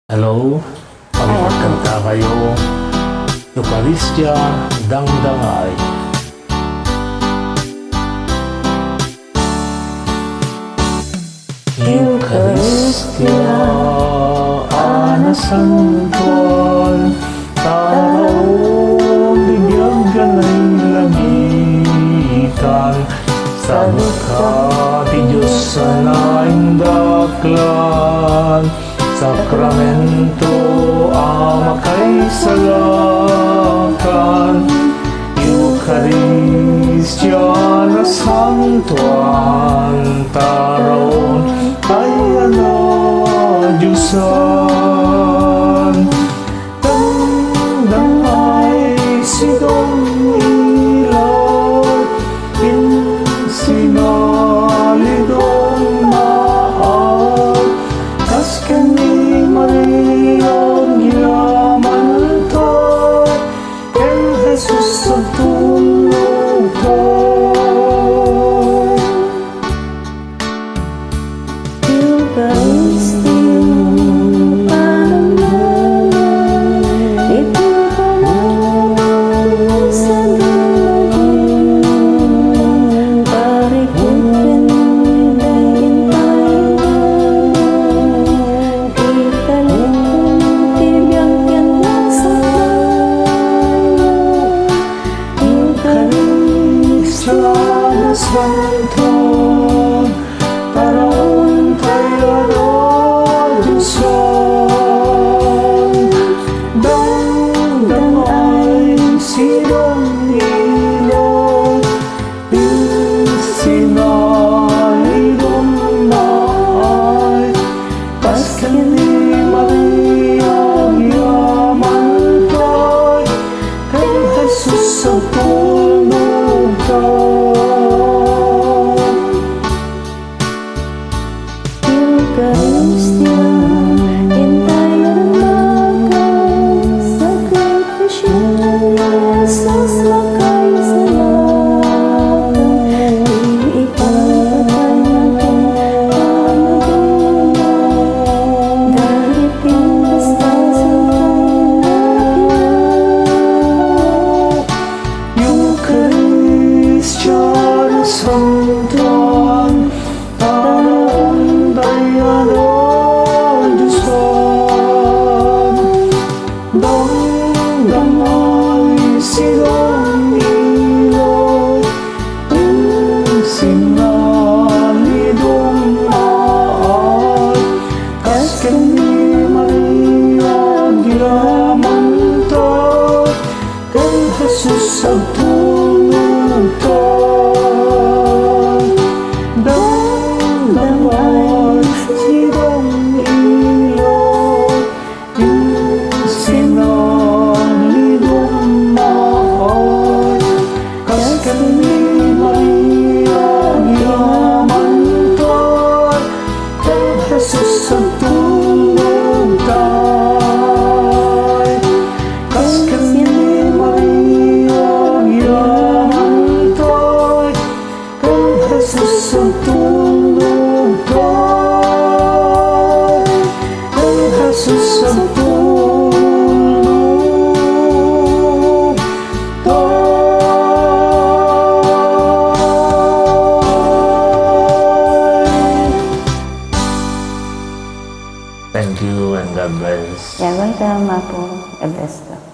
Hello, magkakanta kayo. EUKARISTIA, DANGSANG-AY. EUKARISTIA, anas ang buwan, taraon, bigyan ay langitan. Salika, di Diyos sa naing daklan, sakramento ama kay salakan. EUKARISTIA na santuan, taraon kaya na Diyosan. Dang-dang-ay sidong ilaw, sinalidong maal, kas kani Maria gilaman ta, ken Jesus sa tulog ta. Santuan, taraon tayo na Diyosan. Dang-dang-ay sidong ilaw, sinalidong maay, kas kani Maria gilaman tay, kay Jesus sa tulog tay. EUKARISTIA, hintayan natin sakripisyo ni Jesus makay sa lahat. Ipagpatay natin ang nagulang, darating basta sa kanyang. EUKARISTIA na santuan, taraon tayo na Diyosan. Dang-dang-ay sidong ilaw, sinalidong maay, kas kani Maria gilaman ta, kay Jesus sa tulog ta. Dang-dang-ay sidong ilaw, sinalidong maay, kas kani Maria gilaman ta, kay Jesus sa tulog tay. Kas kani Maria gilaman ta, kay Jesus sa tulog tay, kay Jesus sa tulog tay. Thank you and God bless. You're welcome, Apo. God bless you.